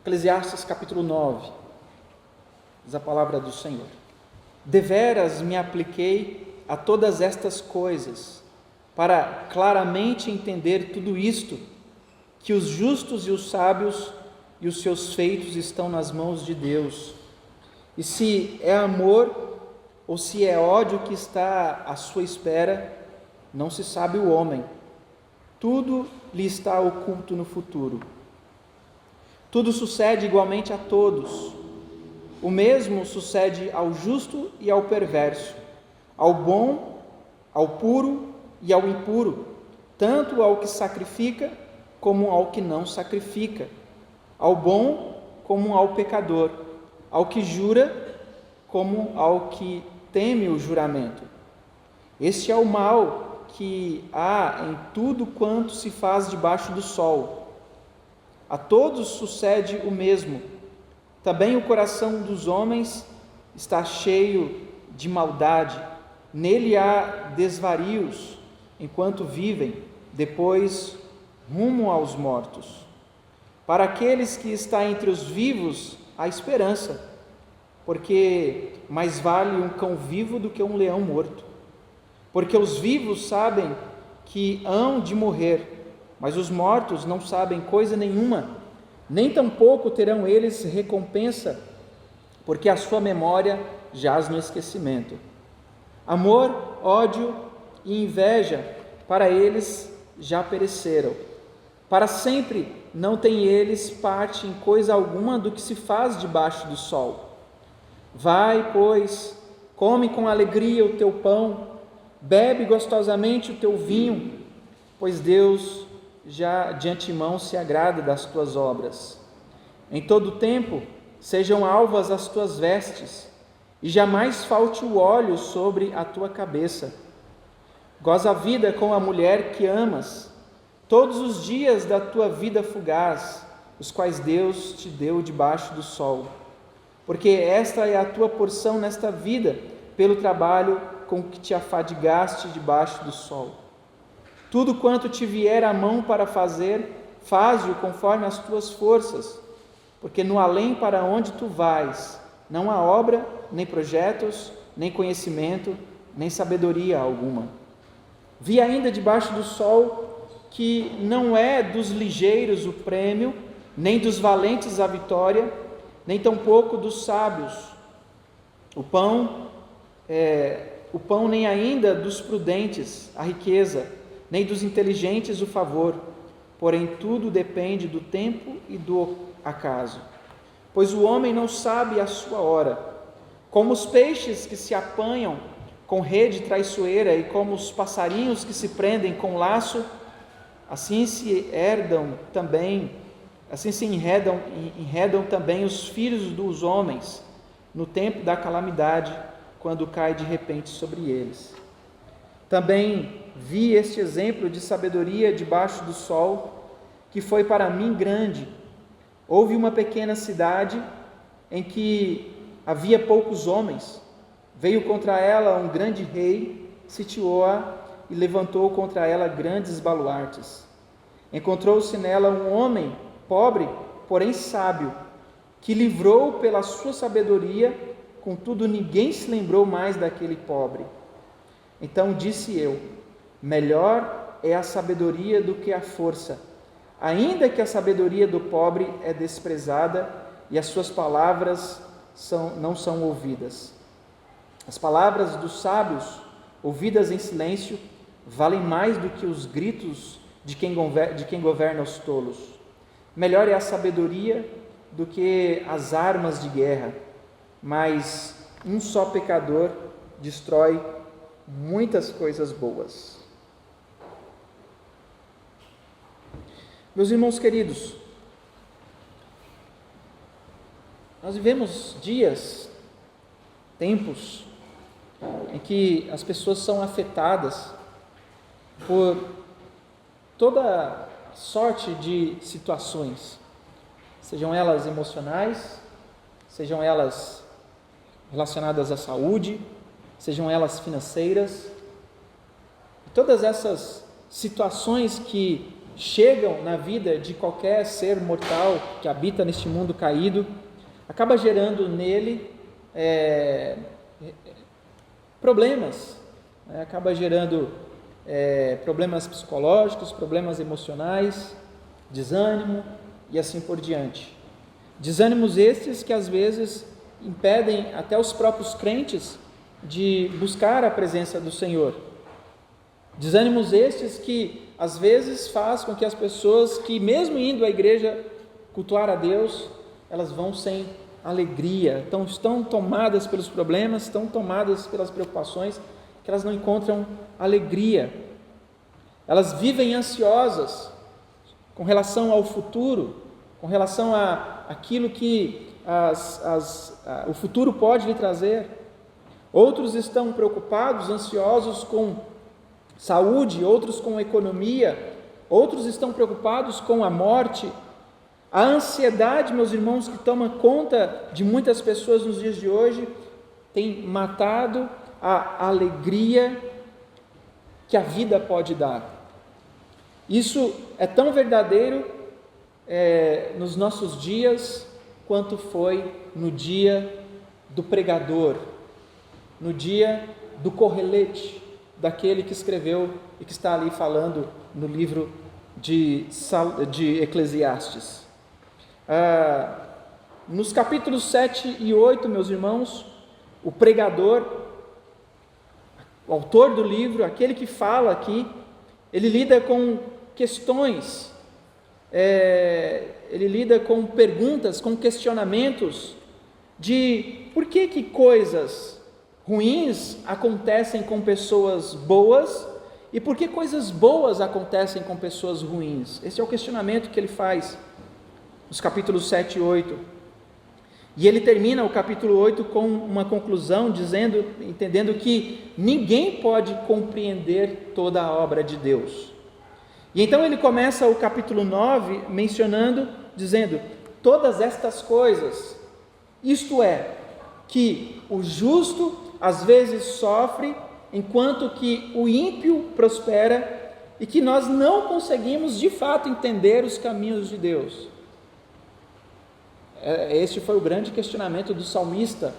Eclesiastes capítulo 9, diz a palavra do Senhor: Deveras me apliquei a todas estas coisas, para claramente entender tudo isto, que os justos e os sábios e os seus feitos estão nas mãos de Deus. E se é amor ou se é ódio que está à sua espera, não se sabe o homem. Tudo lhe está oculto no futuro. Tudo sucede igualmente a todos. O mesmo sucede ao justo e ao perverso, ao bom, ao puro e ao impuro, tanto ao que sacrifica como ao que não sacrifica, ao bom como ao pecador, ao que jura como ao que teme o juramento. Este é o mal que há em tudo quanto se faz debaixo do sol. A todos sucede o mesmo. Também o coração dos homens está cheio de maldade. Nele há desvarios enquanto vivem, depois rumo aos mortos. Para aqueles que estão entre os vivos, há esperança, porque mais vale um cão vivo do que um leão morto. Porque os vivos sabem que hão de morrer, mas os mortos não sabem coisa nenhuma, nem tampouco terão eles recompensa, porque a sua memória jaz no esquecimento. Amor, ódio e inveja para eles já pereceram. Para sempre não têm eles parte em coisa alguma do que se faz debaixo do sol. Vai, pois, come com alegria o teu pão, bebe gostosamente o teu vinho, pois Deus já de antemão se agrada das tuas obras. Em todo tempo sejam alvas as tuas vestes, e jamais falte o óleo sobre a tua cabeça. Goza a vida com a mulher que amas, todos os dias da tua vida fugaz, os quais Deus te deu debaixo do sol. Porque esta é a tua porção nesta vida, pelo trabalho com que te afadigaste debaixo do sol. Tudo quanto te vier à mão para fazer, faze-o conforme as tuas forças, porque no além para onde tu vais, não há obra, nem projetos, nem conhecimento, nem sabedoria alguma. Vi ainda debaixo do sol que não é dos ligeiros o prêmio, nem dos valentes a vitória, nem tampouco dos sábios o pão nem ainda dos prudentes a riqueza, nem dos inteligentes o favor, porém tudo depende do tempo e do acaso. Pois o homem não sabe a sua hora. Como os peixes que se apanham com rede traiçoeira e como os passarinhos que se prendem com laço, assim se enredam também os filhos dos homens no tempo da calamidade, quando cai de repente sobre eles. Também vi este exemplo de sabedoria debaixo do sol, que foi para mim grande. Houve uma pequena cidade em que havia poucos homens. Veio contra ela um grande rei, sitiou-a e levantou contra ela grandes baluartes. Encontrou-se nela um homem pobre, porém sábio, que livrou pela sua sabedoria, contudo ninguém se lembrou mais daquele pobre. Então disse eu: melhor é a sabedoria do que a força, ainda que a sabedoria do pobre é desprezada e as suas palavras não são ouvidas. As palavras dos sábios, ouvidas em silêncio, valem mais do que os gritos de quem governa os tolos. Melhor é a sabedoria do que as armas de guerra, mas um só pecador destrói muitas coisas boas. Meus irmãos queridos, nós vivemos dias, tempos, em que as pessoas são afetadas por toda sorte de situações, sejam elas emocionais, sejam elas relacionadas à saúde, sejam elas financeiras. Todas essas situações que chegam na vida de qualquer ser mortal que habita neste mundo caído, acaba gerando nele problemas, acaba gerando problemas psicológicos, problemas emocionais, desânimo e assim por diante. Desânimos estes que às vezes impedem até os próprios crentes de buscar a presença do Senhor. Desânimos estes que às vezes faz com que as pessoas que mesmo indo à igreja cultuar a Deus, elas vão sem alegria, estão tomadas pelos problemas, estão tomadas pelas preocupações, que elas não encontram alegria. Elas vivem ansiosas com relação ao futuro, com relação a aquilo que o futuro pode lhe trazer. Outros estão preocupados, ansiosos com saúde, outros com economia, outros estão preocupados com a morte. A ansiedade, meus irmãos, que toma conta de muitas pessoas nos dias de hoje, tem matado a alegria que a vida pode dar. Isso é tão verdadeiro nos nossos dias quanto foi no dia do pregador, no dia do correlete, daquele que escreveu e que está ali falando no livro de Eclesiastes. Nos capítulos 7 e 8, meus irmãos, o pregador, o autor do livro, aquele que fala aqui, ele lida com questões, ele lida com perguntas, com questionamentos de por que coisas ruins acontecem com pessoas boas e por que coisas boas acontecem com pessoas ruins. Esse é o questionamento que ele faz nos capítulos 7 e 8. E ele termina o capítulo 8 com uma conclusão, entendendo que ninguém pode compreender toda a obra de Deus. E então ele começa o capítulo 9 dizendo, todas estas coisas, isto é, que o justo às vezes sofre, enquanto que o ímpio prospera, e que nós não conseguimos de fato entender os caminhos de Deus. Este foi o grande questionamento do salmista,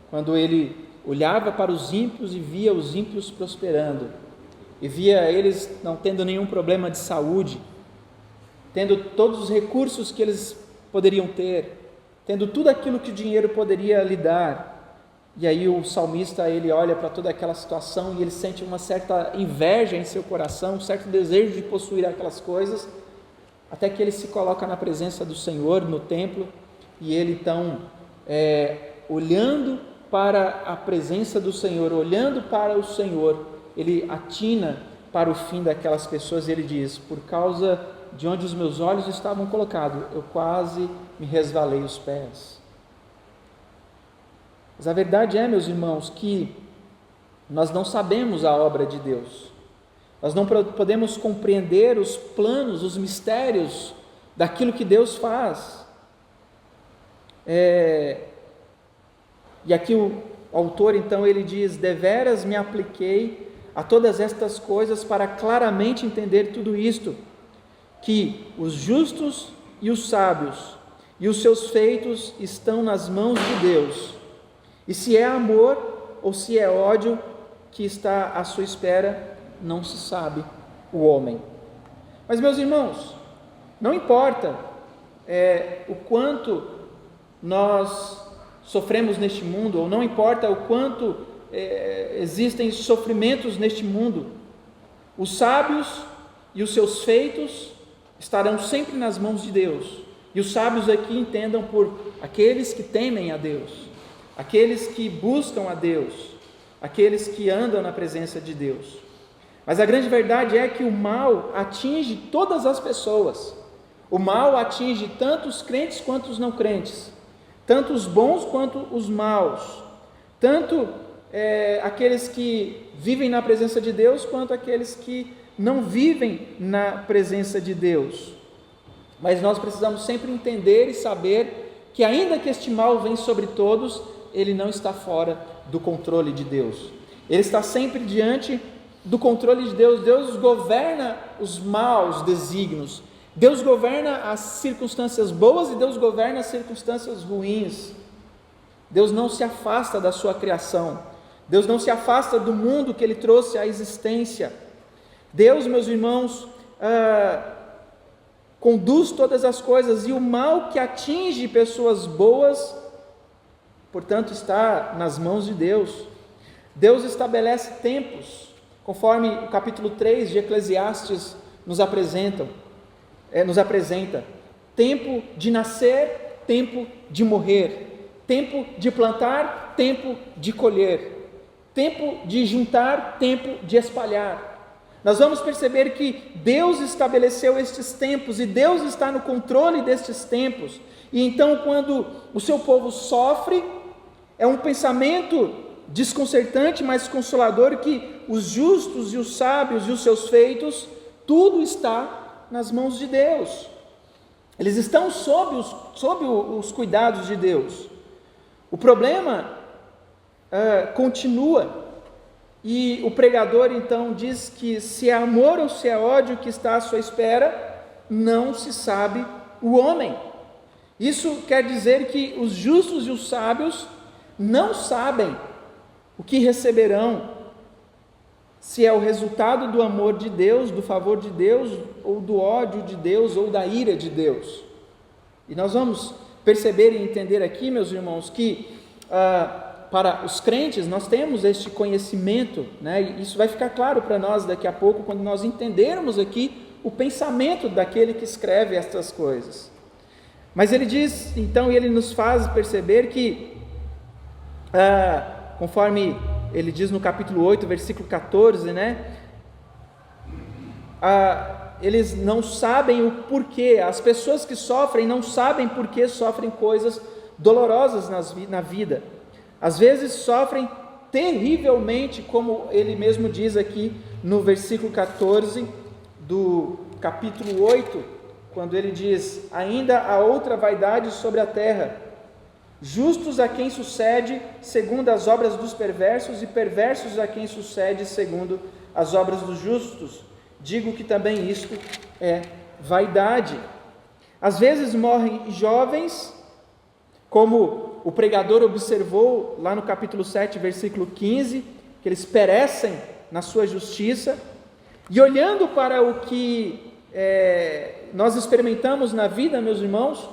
quando ele olhava para os ímpios e via os ímpios prosperando, e via eles não tendo nenhum problema de saúde, tendo todos os recursos que eles poderiam ter, tendo tudo aquilo que o dinheiro poderia lhe dar. E aí o salmista, ele olha para toda aquela situação e ele sente uma certa inveja em seu coração, um certo desejo de possuir aquelas coisas, até que ele se coloca na presença do Senhor no templo, e ele então, olhando para a presença do Senhor, olhando para o Senhor, ele atina para o fim daquelas pessoas e ele diz, por causa de onde os meus olhos estavam colocados, eu quase me resvalei os pés. Mas a verdade é, meus irmãos, que nós não sabemos a obra de Deus, nós não podemos compreender os planos, os mistérios daquilo que Deus faz. E aqui o autor então ele diz, deveras me apliquei a todas estas coisas para claramente entender tudo isto, que os justos e os sábios e os seus feitos estão nas mãos de Deus, e se é amor ou se é ódio que está à sua espera, não se sabe o homem. Mas, meus irmãos, não importa o quanto nós sofremos neste mundo, ou não importa o quanto existem sofrimentos neste mundo, os sábios e os seus feitos estarão sempre nas mãos de Deus. E os sábios aqui entendam por aqueles que temem a Deus, aqueles que buscam a Deus, aqueles que andam na presença de Deus. Mas a grande verdade é que o mal atinge todas as pessoas. O mal atinge tanto os crentes quanto os não crentes, tanto os bons quanto os maus, tanto aqueles que vivem na presença de Deus quanto aqueles que não vivem na presença de Deus. Mas nós precisamos sempre entender e saber que ainda que este mal vem sobre todos, ele não está fora do controle de Deus. Ele está sempre diante do controle de Deus. Deus governa os maus desígnios. Deus governa as circunstâncias boas e Deus governa as circunstâncias ruins. Deus não se afasta da sua criação. Deus não se afasta do mundo que Ele trouxe à existência. Deus, meus irmãos, conduz todas as coisas, e o mal que atinge pessoas boas, portanto, está nas mãos de Deus. Deus estabelece tempos, conforme o capítulo 3 de Eclesiastes nos apresenta. Tempo de nascer, tempo de morrer, tempo de plantar, tempo de colher, tempo de juntar, tempo de espalhar. Nós vamos perceber que Deus estabeleceu estes tempos e Deus está no controle destes tempos. E então, quando o seu povo sofre, é um pensamento desconcertante, mas consolador, que os justos e os sábios e os seus feitos, tudo está nas mãos de Deus. Eles estão sob os cuidados de Deus. O problema continua. E o pregador então diz que se é amor ou se é ódio que está à sua espera, não se sabe o homem. Isso quer dizer que os justos e os sábios não sabem o que receberão, se é o resultado do amor de Deus, do favor de Deus, ou do ódio de Deus, ou da ira de Deus. E nós vamos perceber e entender aqui, meus irmãos, que para os crentes, nós temos este conhecimento, né? E isso vai ficar claro para nós daqui a pouco, quando nós entendermos aqui o pensamento daquele que escreve estas coisas. Mas ele diz, então, ele nos faz perceber que, conforme ele diz no capítulo 8, versículo 14, né? Eles não sabem o porquê, as pessoas que sofrem não sabem por que sofrem coisas dolorosas na vida. Às vezes sofrem terrivelmente, como ele mesmo diz aqui no versículo 14 do capítulo 8, quando ele diz: ainda há outra vaidade sobre a terra, justos a quem sucede segundo as obras dos perversos, e perversos a quem sucede segundo as obras dos justos. Digo que também isto é vaidade. Às vezes morrem jovens, como o pregador observou lá no capítulo 7, versículo 15, que eles perecem na sua justiça. E olhando para o que nós experimentamos na vida, meus irmãos,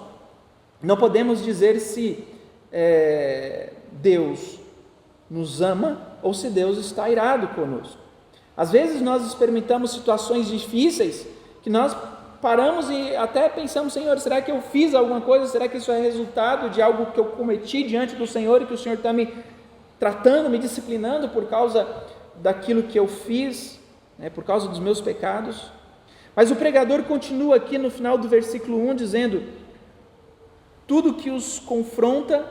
não podemos dizer se Deus nos ama ou se Deus está irado conosco. Às vezes nós experimentamos situações difíceis que nós paramos e até pensamos: Senhor, será que eu fiz alguma coisa? Será que isso é resultado de algo que eu cometi diante do Senhor e que o Senhor está me tratando, me disciplinando por causa daquilo que eu fiz, né, por causa dos meus pecados? Mas o pregador continua aqui no final do versículo 1 dizendo: tudo que os confronta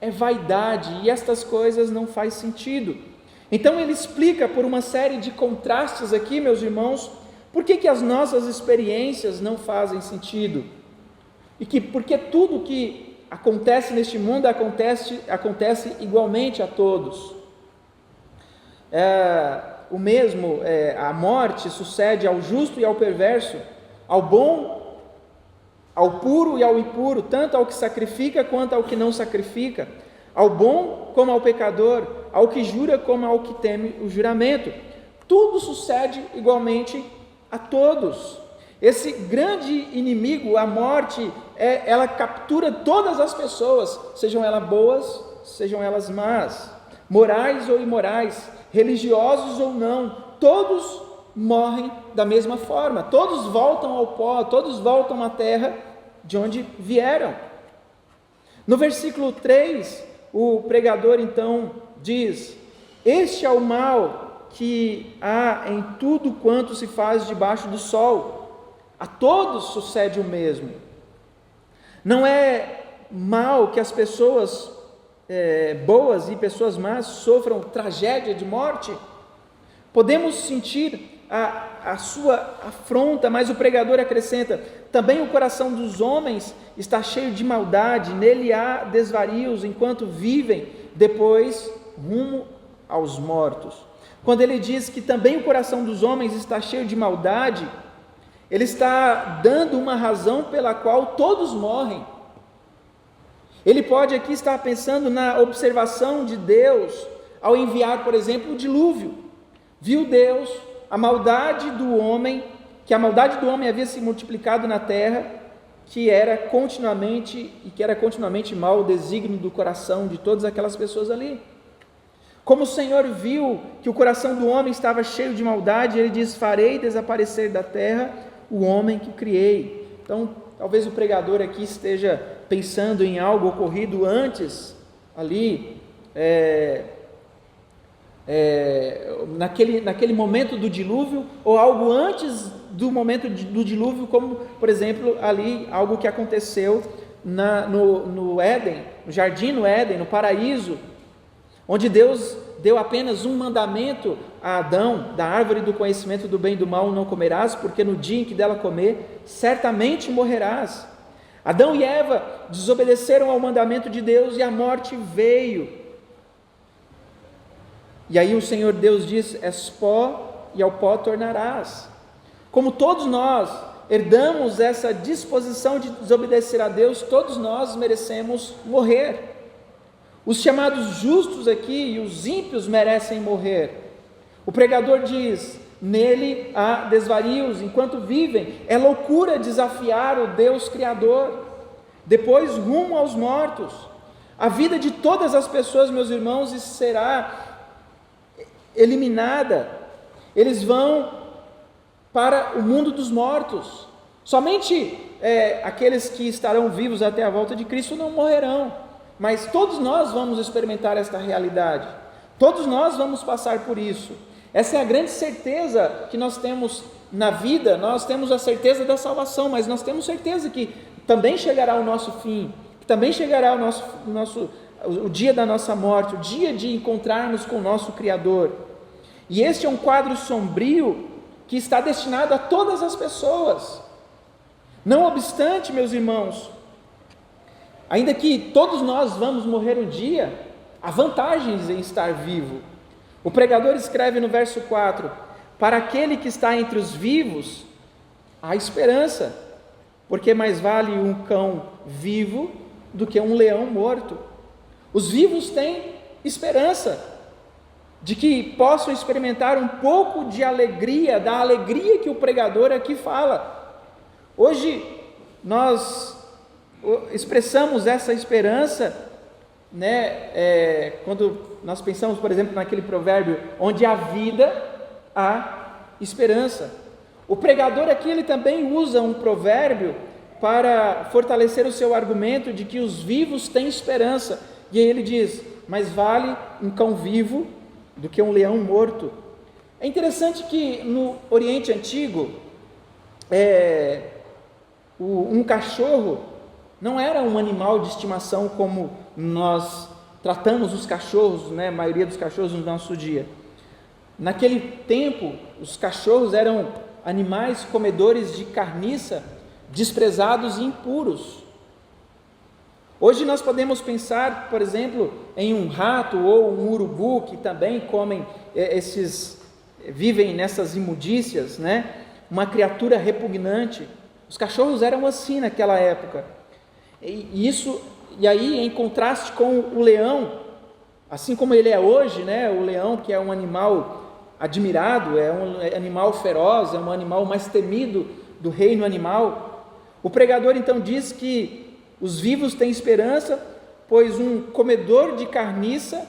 é vaidade, e estas coisas não faz sentido. Então ele explica por uma série de contrastes aqui, meus irmãos, por que as nossas experiências não fazem sentido? E porque tudo que acontece neste mundo acontece igualmente a todos. A morte sucede ao justo e ao perverso, ao bom, ao puro e ao impuro, tanto ao que sacrifica quanto ao que não sacrifica, ao bom como ao pecador, ao que jura como ao que teme o juramento. Tudo sucede igualmente a todos. Esse grande inimigo, a morte, ela captura todas as pessoas, sejam elas boas, sejam elas más, morais ou imorais, religiosos ou não, todos morrem da mesma forma, todos voltam ao pó, todos voltam à terra de onde vieram. No versículo 3, o pregador então diz: este é o mal que há em tudo quanto se faz debaixo do sol, a todos sucede o mesmo. Não é mal que as pessoas boas e pessoas más sofram tragédia de morte? Podemos sentir a sua afronta, mas o pregador acrescenta: também o coração dos homens está cheio de maldade, nele há desvarios enquanto vivem, depois rumo aos mortos. quando ele diz que também o coração dos homens está cheio de maldade, ele está dando uma razão pela qual todos morrem. Ele pode aqui estar pensando na observação de Deus ao enviar, por exemplo, o dilúvio. Viu Deus a maldade do homem, que a maldade do homem havia se multiplicado na terra, que era continuamente mal o desígnio do coração de todas aquelas pessoas ali. Como o Senhor viu que o coração do homem estava cheio de maldade, ele diz: farei desaparecer da terra o homem que criei. Então, talvez o pregador aqui esteja pensando em algo ocorrido antes, ali, naquele momento do dilúvio, ou algo antes do momento do dilúvio, como, por exemplo, ali, algo que aconteceu no Éden, no jardim no Éden, no paraíso, onde Deus deu apenas um mandamento a Adão: da árvore do conhecimento do bem e do mal não comerás, porque no dia em que dela comer, certamente morrerás. Adão e Eva desobedeceram ao mandamento de Deus e a morte veio. E aí o Senhor Deus diz: és pó e ao pó tornarás. Como todos nós herdamos essa disposição de desobedecer a Deus, todos nós merecemos morrer. Os chamados justos aqui e os ímpios merecem morrer. O pregador diz: nele há desvarios enquanto vivem, é loucura desafiar o Deus Criador. Depois, rumo aos mortos. A vida de todas as pessoas, meus irmãos, será eliminada. Eles vão para o mundo dos mortos. Somente aqueles que estarão vivos até a volta de Cristo não morrerão. Mas todos nós vamos experimentar esta realidade, todos nós vamos passar por isso. Essa é a grande certeza que nós temos na vida. Nós temos a certeza da salvação, mas nós temos certeza que também chegará o nosso fim, que também chegará o dia da nossa morte, o dia de encontrarmos com o nosso Criador. E este é um quadro sombrio que está destinado a todas as pessoas. Não obstante, meus irmãos, ainda que todos nós vamos morrer um dia, há vantagens em estar vivo. O pregador escreve no verso 4: para aquele que está entre os vivos, há esperança, porque mais vale um cão vivo do que um leão morto. Os vivos têm esperança de que possam experimentar um pouco de alegria, da alegria que o pregador aqui fala. Hoje nós expressamos essa esperança, quando nós pensamos, por exemplo, naquele provérbio: onde há vida, há esperança. O pregador aqui, ele também usa um provérbio para fortalecer o seu argumento de que os vivos têm esperança, e aí ele diz: mais vale um cão vivo do que um leão morto. É interessante que no Oriente Antigo, um cachorro não era um animal de estimação como nós tratamos os cachorros, a maioria dos cachorros no nosso dia. Naquele tempo, os cachorros eram animais comedores de carniça, desprezados e impuros. Hoje nós podemos pensar, por exemplo, em um rato ou um urubu, que também vivem nessas imundícias, uma criatura repugnante. Os cachorros eram assim naquela época. E aí, em contraste com o leão, assim como ele é hoje, o leão, que é um animal admirado, é um animal feroz, é um animal mais temido do reino animal. O pregador então diz que os vivos têm esperança, pois um comedor de carniça,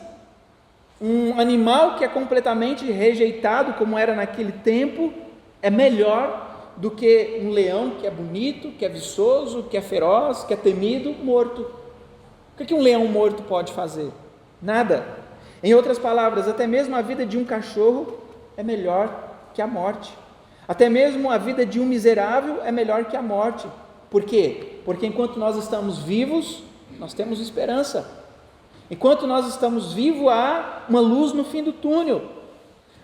um animal que é completamente rejeitado, como era naquele tempo, é melhor do que um leão que é bonito, que é viçoso, que é feroz, que é temido, morto. O que um leão morto pode fazer? Nada. Em outras palavras, até mesmo a vida de um cachorro é melhor que a morte. Até mesmo a vida de um miserável é melhor que a morte. Por quê? Porque enquanto nós estamos vivos, nós temos esperança. Enquanto nós estamos vivos, há uma luz no fim do túnel.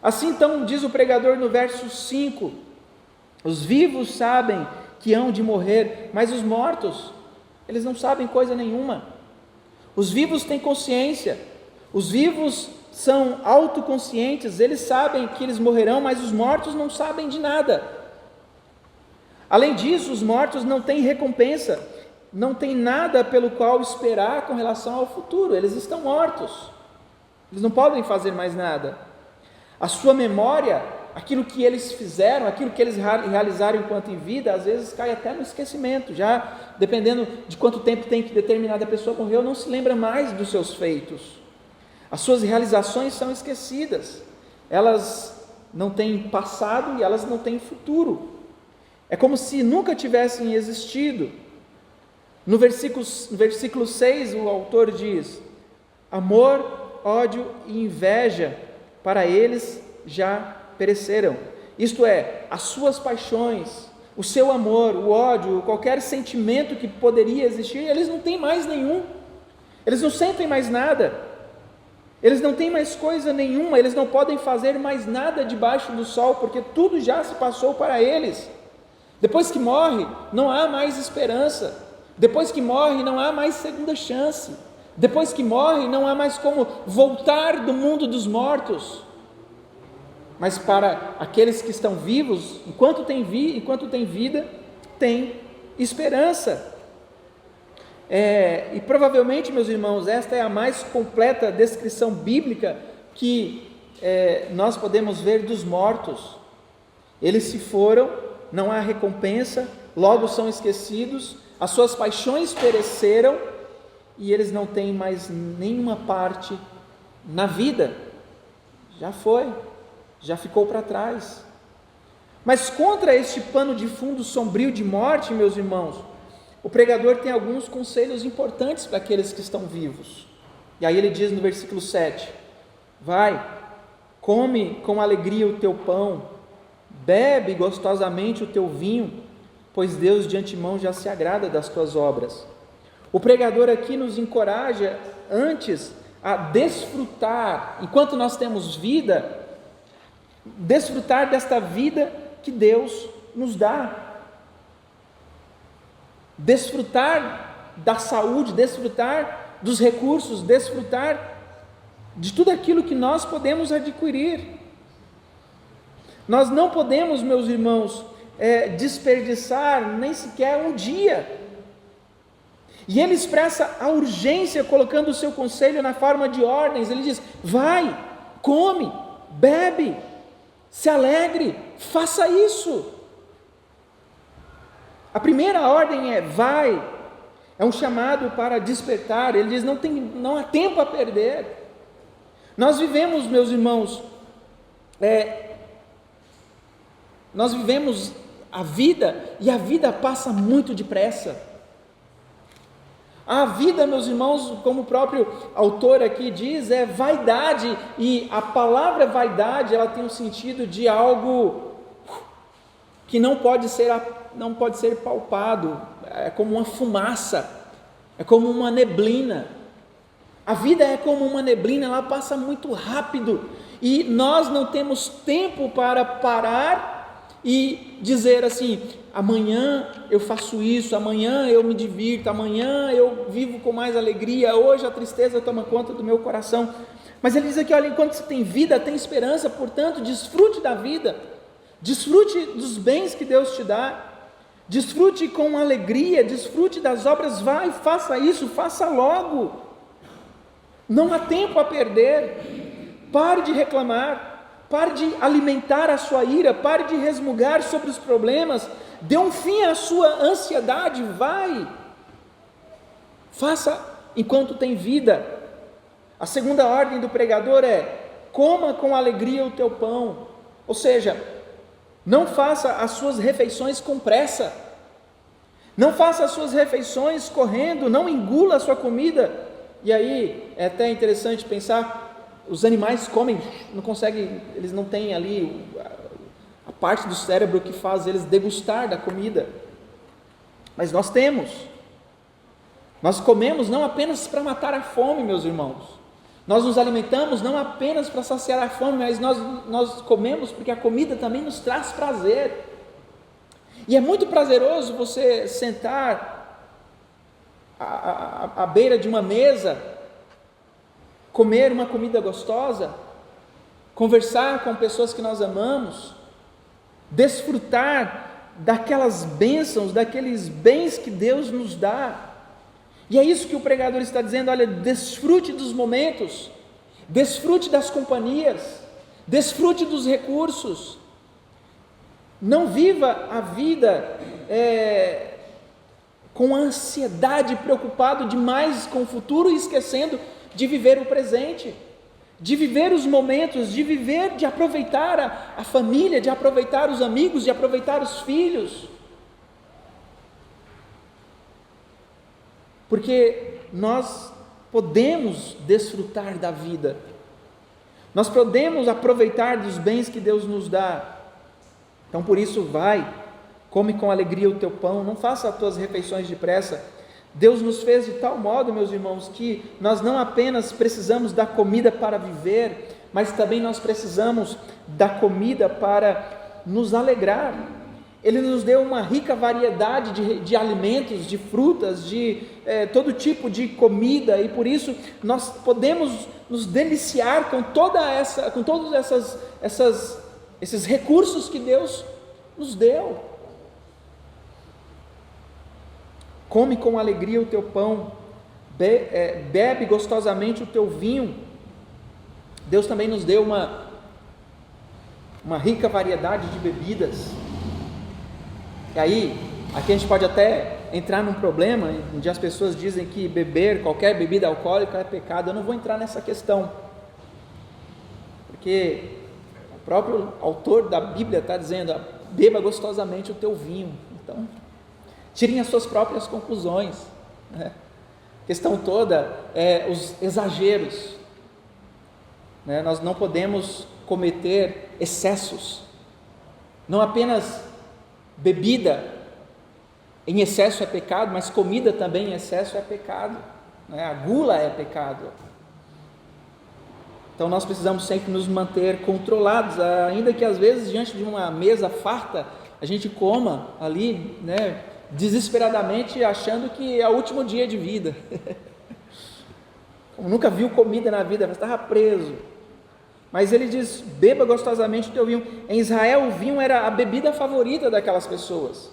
Assim então diz o pregador no verso 5: os vivos sabem que hão de morrer, mas os mortos, eles não sabem coisa nenhuma. Os vivos têm consciência, os vivos são autoconscientes, eles sabem que eles morrerão, mas os mortos não sabem de nada. Além disso, os mortos não têm recompensa, não têm nada pelo qual esperar com relação ao futuro, eles estão mortos, eles não podem fazer mais nada. A sua memória, aquilo que eles fizeram, aquilo que eles realizaram enquanto em vida, às vezes cai até no esquecimento, já dependendo de quanto tempo tem que determinada pessoa morreu, não se lembra mais dos seus feitos. As suas realizações são esquecidas, elas não têm passado e elas não têm futuro. É como se nunca tivessem existido. No versículo 6, o autor diz: amor, ódio e inveja para eles já pereceram. Isto é, as suas paixões, o seu amor, o ódio, qualquer sentimento que poderia existir, eles não têm mais nenhum. Eles não sentem mais nada. Eles não têm mais coisa nenhuma. Eles não podem fazer mais nada debaixo do sol, porque tudo já se passou para eles. Depois que morre, não há mais esperança. Depois que morre, não há mais segunda chance. Depois que morre, não há mais como voltar do mundo dos mortos. Mas para aqueles que estão vivos, enquanto tem vida, tem esperança. E provavelmente, meus irmãos, esta é a mais completa descrição bíblica que nós podemos ver dos mortos. Eles se foram, não há recompensa, logo são esquecidos, as suas paixões pereceram e eles não têm mais nenhuma parte na vida. Já foi, já ficou para trás. Mas contra este pano de fundo sombrio de morte, meus irmãos, o pregador tem alguns conselhos importantes para aqueles que estão vivos. E aí ele diz no versículo 7: vai, come com alegria o teu pão, bebe gostosamente o teu vinho, pois Deus de antemão já se agrada das tuas obras. O pregador aqui nos encoraja antes a desfrutar, enquanto nós temos vida, desfrutar desta vida que Deus nos dá. Desfrutar da saúde, desfrutar dos recursos, desfrutar de tudo aquilo que nós podemos adquirir. Nós não podemos, meus irmãos, desperdiçar nem sequer um dia. E ele expressa a urgência, colocando o seu conselho na forma de ordens. Ele diz: vai, come, bebe, se alegre, faça isso. A primeira ordem é: vai, é um chamado para despertar. Ele diz: não há tempo a perder. Nós vivemos, meus irmãos, nós vivemos a vida, e a vida passa muito depressa. A vida, meus irmãos, como o próprio autor aqui diz, é vaidade, e a palavra vaidade, ela tem um sentido de algo que não pode ser palpado, é como uma fumaça, é como uma neblina. A vida é como uma neblina, ela passa muito rápido, e nós não temos tempo para parar e dizer assim: amanhã eu faço isso, amanhã eu me divirto, amanhã eu vivo com mais alegria, hoje a tristeza toma conta do meu coração. Mas ele diz aqui: olha, enquanto você tem vida, tem esperança, portanto desfrute da vida, desfrute dos bens que Deus te dá, desfrute com alegria, desfrute das obras, vai, faça isso, faça logo, não há tempo a perder. Pare de reclamar, pare de alimentar a sua ira, pare de resmungar sobre os problemas, dê um fim à sua ansiedade, vai, faça enquanto tem vida. A segunda ordem do pregador é: coma com alegria o teu pão, ou seja, não faça as suas refeições com pressa, não faça as suas refeições correndo, não engula a sua comida. E aí é até interessante pensar, os animais comem, não conseguem, eles não têm ali a parte do cérebro que faz eles degustar da comida, mas nós temos. Nós comemos não apenas para matar a fome, meus irmãos, nós nos alimentamos não apenas para saciar a fome, mas nós comemos porque a comida também nos traz prazer. E é muito prazeroso você sentar à beira de uma mesa comer uma comida gostosa, conversar com pessoas que nós amamos, desfrutar daquelas bênçãos, daqueles bens que Deus nos dá. E é isso que o pregador está dizendo: olha, desfrute dos momentos, desfrute das companhias, desfrute dos recursos. Não viva a vida com ansiedade, preocupado demais com o futuro e esquecendo de viver o presente, de viver os momentos, de aproveitar a família, de aproveitar os amigos, de aproveitar os filhos. Porque nós podemos desfrutar da vida, nós podemos aproveitar dos bens que Deus nos dá. Então por isso vai, come com alegria o teu pão, não faça as tuas refeições depressa. Deus nos fez de tal modo, meus irmãos, que nós não apenas precisamos da comida para viver, mas também nós precisamos da comida para nos alegrar. Ele nos deu uma rica variedade de alimentos, de frutas, de todo tipo de comida, e por isso nós podemos nos deliciar com todos esses recursos que Deus nos deu. Come com alegria o teu pão, bebe gostosamente o teu vinho. Deus também nos deu uma rica variedade de bebidas. E aí, aqui a gente pode até entrar num problema, onde as pessoas dizem que beber qualquer bebida alcoólica é pecado. Eu não vou entrar nessa questão, porque o próprio autor da Bíblia está dizendo: beba gostosamente o teu vinho. Então, tirem as suas próprias conclusões, né? A questão toda é os exageros, né? Nós não podemos cometer excessos. Não apenas bebida em excesso é pecado, mas comida também em excesso é pecado, né? A gula é pecado. Então nós precisamos sempre nos manter controlados, ainda que às vezes diante de uma mesa farta a gente coma ali, né, desesperadamente, achando que é o último dia de vida. Como nunca viu comida na vida, estava preso. Mas ele diz: beba gostosamente o teu vinho. Em Israel o vinho era a bebida favorita daquelas pessoas.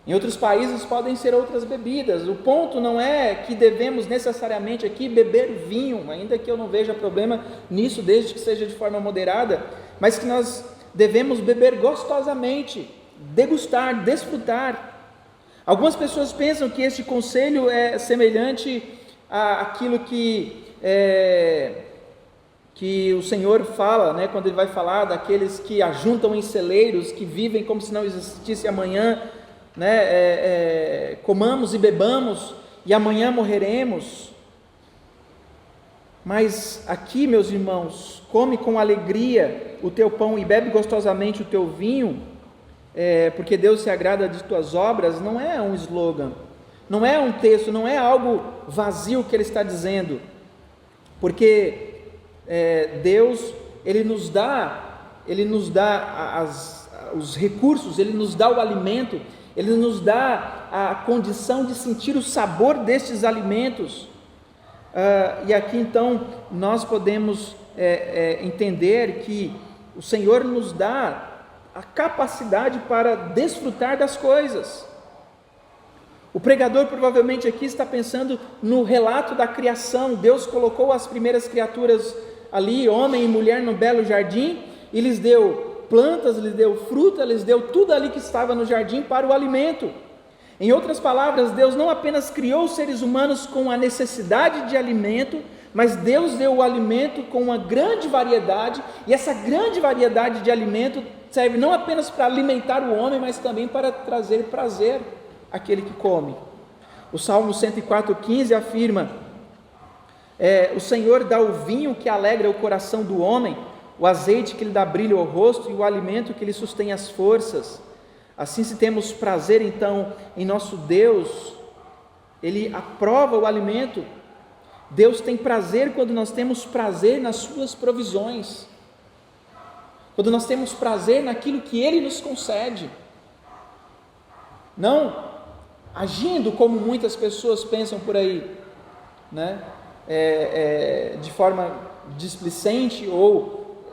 Em outros países podem ser outras bebidas. O ponto não é que devemos necessariamente aqui beber vinho, ainda que eu não veja problema nisso, desde que seja de forma moderada, mas que nós devemos beber gostosamente, degustar, desfrutar. Algumas pessoas pensam que este conselho é semelhante àquilo que o Senhor fala, né, quando Ele vai falar daqueles que ajuntam em celeiros, que vivem como se não existisse amanhã, né, comamos e bebamos, e amanhã morreremos. Mas aqui, meus irmãos, come com alegria o teu pão e bebe gostosamente o teu vinho, porque Deus se agrada de tuas obras. Não é um slogan, não é um texto, não é algo vazio que Ele está dizendo, porque Deus, Ele nos dá os recursos, Ele nos dá o alimento, Ele nos dá a condição de sentir o sabor destes alimentos. E aqui então nós podemos entender que o Senhor nos dá a capacidade para desfrutar das coisas. O pregador provavelmente aqui está pensando no relato da criação. Deus colocou as primeiras criaturas ali, homem e mulher, no belo jardim, e lhes deu plantas, lhes deu fruta, lhes deu tudo ali que estava no jardim para o alimento. Em outras palavras, Deus não apenas criou os seres humanos com a necessidade de alimento, mas Deus deu o alimento com uma grande variedade, e essa grande variedade de alimento serve não apenas para alimentar o homem, mas também para trazer prazer àquele que come. O Salmo 104:15 afirma: o Senhor dá o vinho que alegra o coração do homem, o azeite que lhe dá brilho ao rosto e o alimento que lhe sustém as forças. Assim, se temos prazer então em nosso Deus, Ele aprova o alimento. Deus tem prazer quando nós temos prazer nas suas provisões, quando nós temos prazer naquilo que Ele nos concede, não agindo como muitas pessoas pensam por aí, né? de forma displicente ou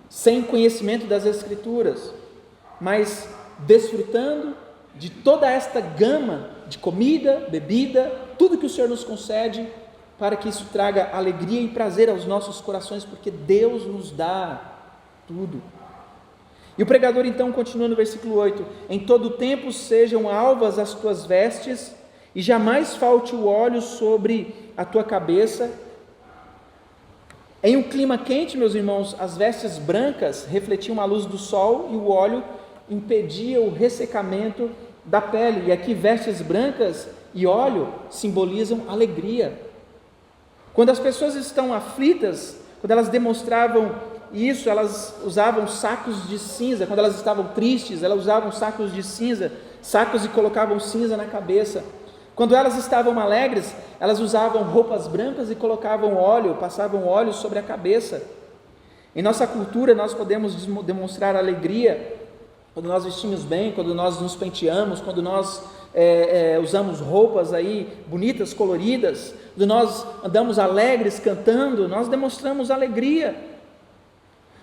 sem conhecimento das Escrituras, mas desfrutando de toda esta gama de comida, bebida, tudo que o Senhor nos concede, para que isso traga alegria e prazer aos nossos corações, porque Deus nos dá tudo. E o pregador então continua no versículo 8: em todo tempo sejam alvas as tuas vestes, e jamais falte o óleo sobre a tua cabeça. Em um clima quente, meus irmãos, as vestes brancas refletiam a luz do sol e o óleo impedia o ressecamento da pele. E aqui vestes brancas e óleo simbolizam alegria. Quando as pessoas estão aflitas, quando elas demonstravam isso, elas usavam sacos de cinza. Quando elas estavam tristes, elas usavam sacos de cinza, sacos, e colocavam cinza na cabeça. Quando elas estavam alegres, elas usavam roupas brancas e colocavam óleo, passavam óleo sobre a cabeça. Em nossa cultura, nós podemos demonstrar alegria quando nós vestimos bem, quando nós nos penteamos, quando nós usamos roupas aí bonitas, coloridas, quando nós andamos alegres cantando, nós demonstramos alegria.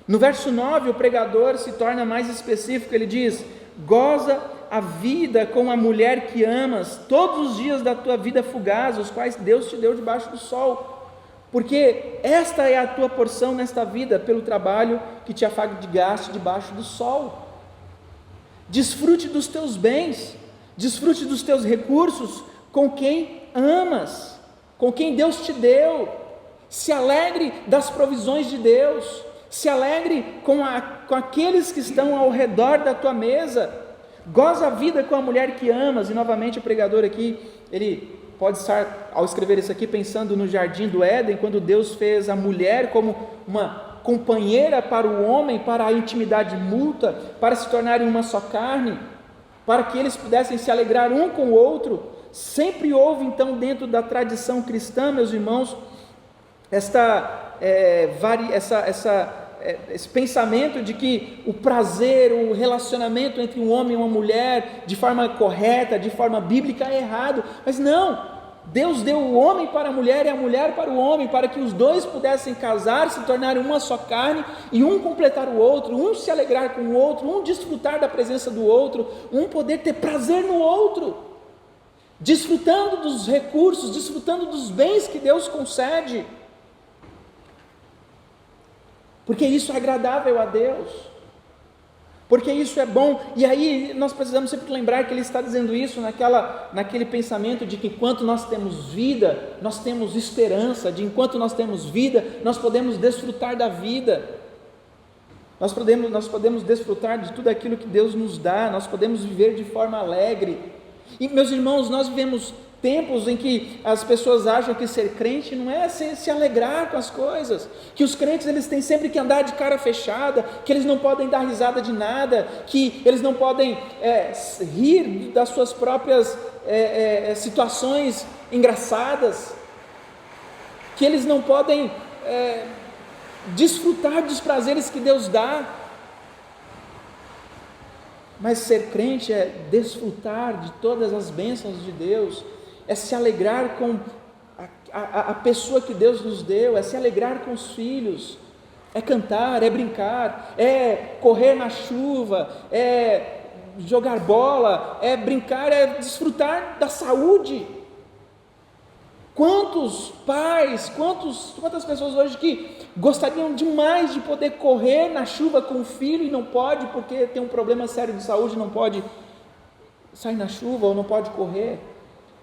No verso 9, o pregador se torna mais específico. Ele diz: goza a vida com a mulher que amas todos os dias da tua vida fugaz, os quais Deus te deu debaixo do sol, porque esta é a tua porção nesta vida, pelo trabalho que te afadigaste debaixo do sol. Desfrute dos teus bens, desfrute dos teus recursos com quem amas, com quem Deus te deu. Se alegre das provisões de Deus, se alegre com aqueles que estão ao redor da tua mesa. Goza a vida com a mulher que amas. E novamente o pregador aqui, ele pode estar, ao escrever isso aqui, pensando no jardim do Éden, quando Deus fez a mulher como uma companheira para o homem, para a intimidade mútua, para se tornarem uma só carne, para que eles pudessem se alegrar um com o outro. Sempre houve então dentro da tradição cristã, meus irmãos, esse pensamento de que o prazer, o relacionamento entre um homem e uma mulher, de forma correta, de forma bíblica, é errado. Mas não, Deus deu o homem para a mulher e a mulher para o homem, para que os dois pudessem casar, se tornarem uma só carne, e um completar o outro, um se alegrar com o outro, um desfrutar da presença do outro, um poder ter prazer no outro, desfrutando dos recursos, desfrutando dos bens que Deus concede, porque isso é agradável a Deus, porque isso é bom. E aí nós precisamos sempre lembrar que Ele está dizendo isso naquele pensamento de que enquanto nós temos vida, nós temos esperança, de enquanto nós temos vida, nós podemos desfrutar da vida, nós podemos desfrutar de tudo aquilo que Deus nos dá, nós podemos viver de forma alegre. E meus irmãos, nós vivemos tempos em que as pessoas acham que ser crente não é se alegrar com as coisas, que os crentes eles têm sempre que andar de cara fechada, que eles não podem dar risada de nada, que eles não podem rir das suas próprias situações engraçadas, que eles não podem desfrutar dos prazeres que Deus dá. Mas ser crente é desfrutar de todas as bênçãos de Deus, é se alegrar com a pessoa que Deus nos deu, é se alegrar com os filhos, é cantar, é brincar, é correr na chuva, é jogar bola, é brincar, é desfrutar da saúde. Quantos pais, quantas pessoas hoje que gostariam demais de poder correr na chuva com o filho e não pode porque tem um problema sério de saúde, não pode sair na chuva ou não pode correr.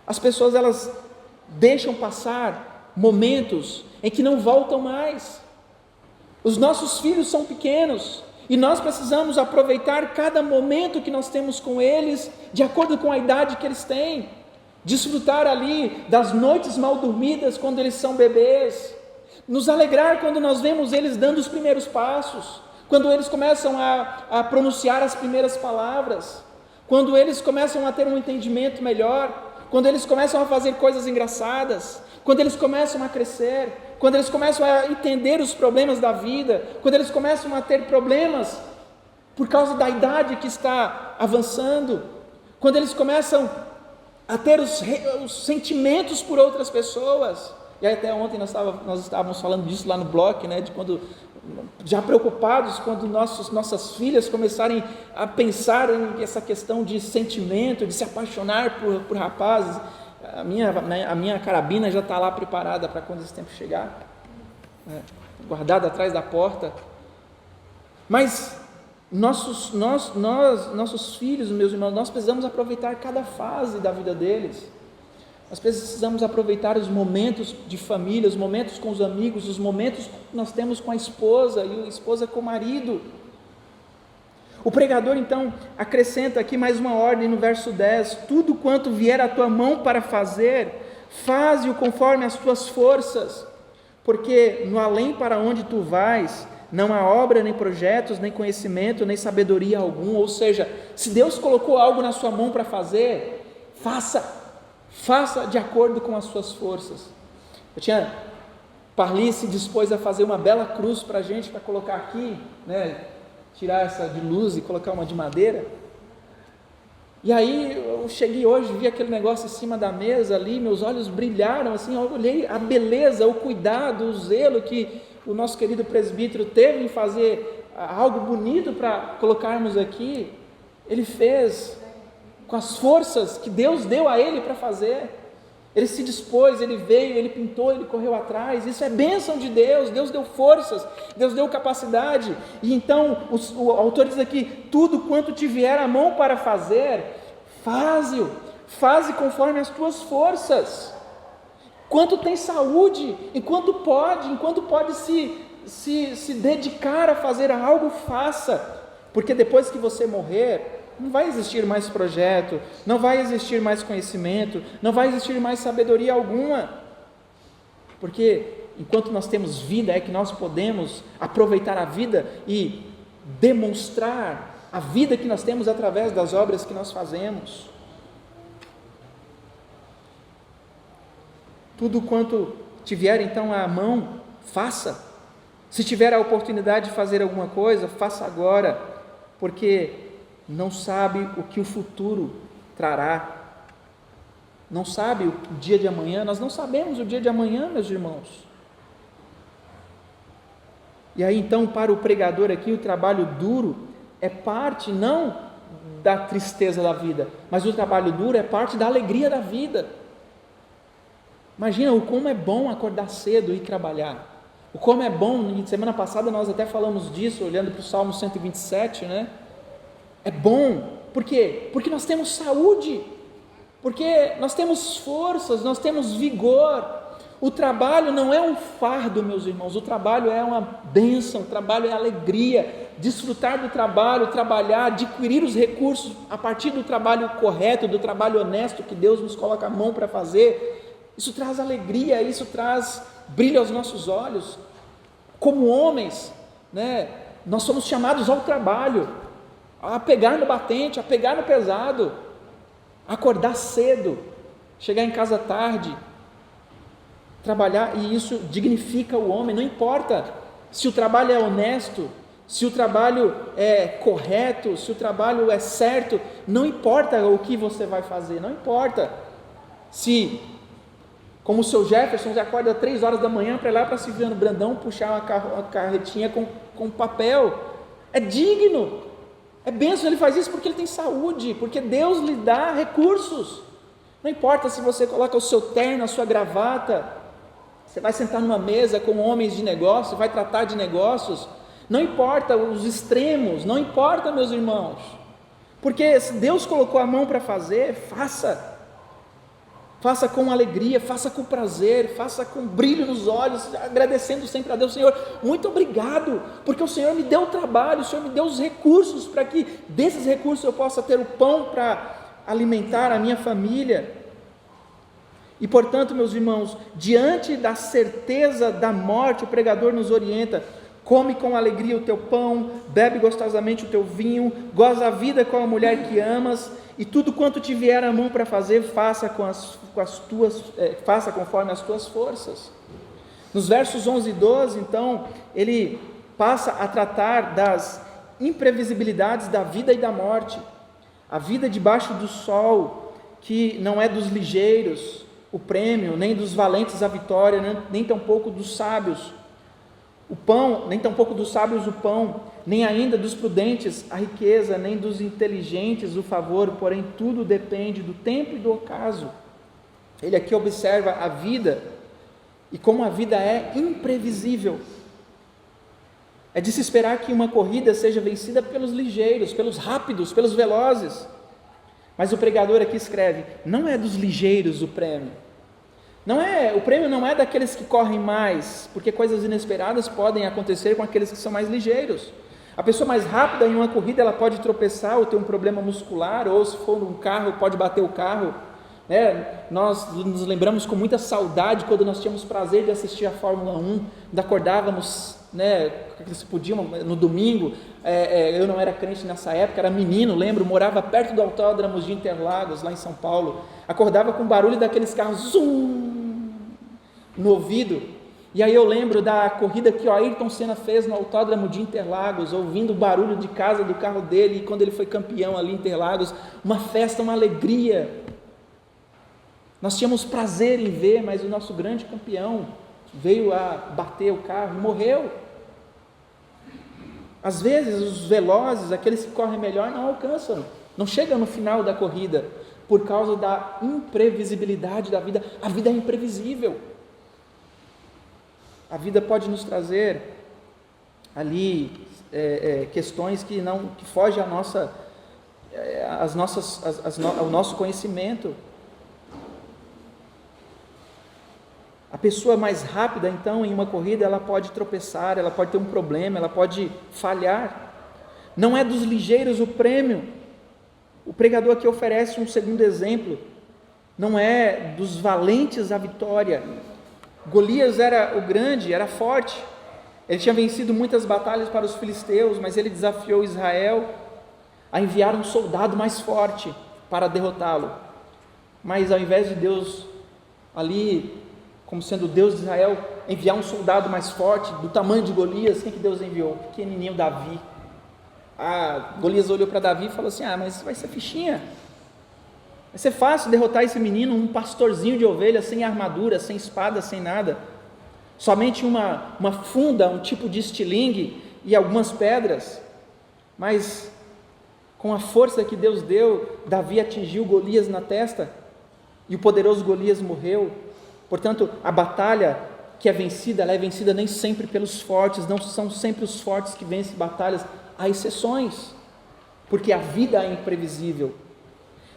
As pessoas elas deixam passar momentos em que não voltam mais. Os nossos filhos são pequenos e nós precisamos aproveitar cada momento que nós temos com eles de acordo com a idade que eles têm. Desfrutar ali das noites mal dormidas quando eles são bebês, nos alegrar quando nós vemos eles dando os primeiros passos, quando eles começam a pronunciar as primeiras palavras, quando eles começam a ter um entendimento melhor, quando eles começam a fazer coisas engraçadas, quando eles começam a crescer, quando eles começam a entender os problemas da vida, quando eles começam a ter problemas por causa da idade que está avançando, quando eles começam a ter os sentimentos por outras pessoas. E aí até ontem nós estávamos falando disso lá no blog, né, de quando, já preocupados, quando nossas filhas começarem a pensar em essa questão de sentimento, de se apaixonar por rapazes. A minha carabina já está lá preparada para quando esse tempo chegar, guardada atrás da porta. Mas nossos filhos, meus irmãos, nós precisamos aproveitar cada fase da vida deles. Nós precisamos aproveitar os momentos de família, os momentos com os amigos, os momentos que nós temos com a esposa e a esposa com o marido. O pregador então acrescenta aqui mais uma ordem no verso 10: tudo quanto vier à tua mão para fazer, faze-o conforme as tuas forças, porque no além para onde tu vais, não há obra, nem projetos, nem conhecimento, nem sabedoria algum. Ou seja, se Deus colocou algo na sua mão para fazer, faça de acordo com as suas forças. Parli se dispôs a fazer uma bela cruz para a gente, para colocar aqui, né, tirar essa de luz e colocar uma de madeira. E aí eu cheguei hoje, vi aquele negócio em cima da mesa ali, meus olhos brilharam assim, eu olhei a beleza, o cuidado, o zelo que o nosso querido presbítero teve em fazer algo bonito para colocarmos aqui. Ele fez com as forças que Deus deu a ele para fazer. Ele se dispôs, ele veio, ele pintou, ele correu atrás. Isso é bênção de Deus. Deus deu forças, Deus deu capacidade. E então o autor diz aqui: tudo quanto te vier à mão para fazer, faze conforme as tuas forças. Enquanto tem saúde, enquanto pode se dedicar a fazer algo, faça. Porque depois que você morrer, não vai existir mais projeto, não vai existir mais conhecimento, não vai existir mais sabedoria alguma. Porque enquanto nós temos vida, é que nós podemos aproveitar a vida e demonstrar a vida que nós temos através das obras que nós fazemos. Tudo quanto te vier então à mão, faça. Se tiver a oportunidade de fazer alguma coisa, faça agora, porque não sabe o que o futuro trará. Não sabe o dia de amanhã. Nós não sabemos o dia de amanhã, meus irmãos. E aí então, para o pregador aqui, o trabalho duro é parte não da tristeza da vida, mas o trabalho duro é parte da alegria da vida. Imagina o como é bom acordar cedo e ir trabalhar. O como é bom, semana passada nós até falamos disso, olhando para o Salmo 127, né? É bom, por quê? Porque nós temos saúde, porque nós temos forças, nós temos vigor. O trabalho não é um fardo, meus irmãos, o trabalho é uma bênção, o trabalho é alegria. Desfrutar do trabalho, trabalhar, adquirir os recursos a partir do trabalho correto, do trabalho honesto que Deus nos coloca a mão para fazer, isso traz alegria, isso traz brilho aos nossos olhos. Como homens, né, nós somos chamados ao trabalho, a pegar no batente, a pegar no pesado, a acordar cedo, chegar em casa tarde, trabalhar, e isso dignifica o homem. Não importa se o trabalho é honesto, se o trabalho é correto, se o trabalho é certo, não importa o que você vai fazer, não importa se, como o seu Jefferson, já acorda 3 horas da manhã para ir lá para Silviano Brandão puxar uma carretinha com papel, é digno, é bênção. Ele faz isso porque ele tem saúde, porque Deus lhe dá recursos. Não importa se você coloca o seu terno, a sua gravata, você vai sentar numa mesa com homens de negócio, vai tratar de negócios, não importa os extremos, não importa, meus irmãos, porque se Deus colocou a mão para fazer, faça com alegria, faça com prazer, faça com brilho nos olhos, agradecendo sempre a Deus. Senhor, muito obrigado, porque o Senhor me deu o trabalho, o Senhor me deu os recursos, para que desses recursos eu possa ter o pão para alimentar a minha família. E portanto, meus irmãos, diante da certeza da morte, o pregador nos orienta: come com alegria o teu pão, bebe gostosamente o teu vinho, goza a vida com a mulher que amas, e tudo quanto te vier à mão para fazer, faça conforme as tuas forças. Nos versos 11 e 12, então, ele passa a tratar das imprevisibilidades da vida e da morte. A vida debaixo do sol, que não é dos ligeiros o prêmio, nem dos valentes a vitória, nem tampouco dos sábios o pão, nem tampouco dos sábios o pão, nem ainda dos prudentes a riqueza, nem dos inteligentes o favor, porém tudo depende do tempo e do ocaso. Ele aqui observa a vida e como a vida é imprevisível. É de se esperar que uma corrida seja vencida pelos ligeiros, pelos rápidos, pelos velozes. Mas o pregador aqui escreve: não é dos ligeiros o prêmio. O prêmio não é daqueles que correm mais, porque coisas inesperadas podem acontecer com aqueles que são mais ligeiros. A pessoa mais rápida em uma corrida, ela pode tropeçar ou ter um problema muscular, ou se for um carro, pode bater o carro. Nós nos lembramos com muita saudade quando nós tínhamos prazer de assistir a Fórmula 1, ainda acordávamos, se podiam, no domingo. Eu não era crente nessa época, era menino, lembro, morava perto do autódromo de Interlagos, lá em São Paulo. Acordava com o barulho daqueles carros no ouvido, e aí eu lembro da corrida que o Ayrton Senna fez no autódromo de Interlagos, ouvindo o barulho de casa do carro dele, e quando ele foi campeão ali em Interlagos, uma festa, uma alegria. Nós tínhamos prazer em ver, mas o nosso grande campeão veio a bater o carro e morreu. Às vezes os velozes, aqueles que correm melhor, não alcançam, não chegam no final da corrida, por causa da imprevisibilidade da vida. A vida é imprevisível. A vida pode nos trazer ali questões que fogem ao nosso conhecimento. A pessoa mais rápida, então, em uma corrida, ela pode tropeçar, ela pode ter um problema, ela pode falhar. Não é dos ligeiros o prêmio. O pregador aqui oferece um segundo exemplo. Não é dos valentes a vitória. Golias era o grande, era forte. Ele tinha vencido muitas batalhas para os filisteus, mas ele desafiou Israel a enviar um soldado mais forte para derrotá-lo. Mas ao invés de Deus ali, como sendo o Deus de Israel, enviar um soldado mais forte, do tamanho de Golias, quem que Deus enviou? O pequenininho Davi. Golias olhou para Davi e falou assim: mas vai ser fichinha, vai ser fácil derrotar esse menino, um pastorzinho de ovelhas, sem armadura, sem espada, sem nada, somente uma funda, um tipo de estilingue e algumas pedras. Mas com a força que Deus deu, Davi atingiu Golias na testa, e o poderoso Golias morreu. Portanto, a batalha que é vencida, ela é vencida nem sempre pelos fortes, não são sempre os fortes que vencem batalhas, há exceções, porque a vida é imprevisível.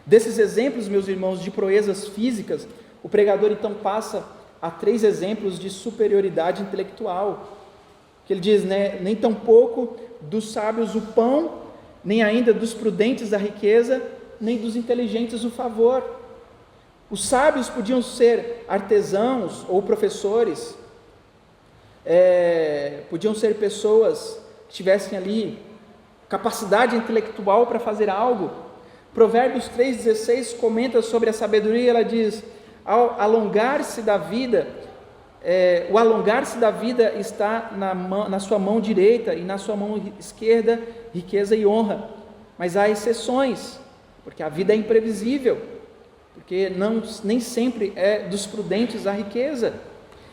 Desses exemplos, meus irmãos, de proezas físicas, o pregador então passa a 3 exemplos de superioridade intelectual, que ele diz, nem tampouco dos sábios o pão, nem ainda dos prudentes a riqueza, nem dos inteligentes o favor. Os sábios podiam ser artesãos ou professores, podiam ser pessoas que tivessem ali capacidade intelectual para fazer algo. Provérbios 3,16 comenta sobre a sabedoria. Ela diz: ao alongar-se da vida, o alongar-se da vida está na sua mão direita, e na sua mão esquerda riqueza e honra. Mas há exceções, porque a vida é imprevisível, porque nem sempre é dos prudentes a riqueza.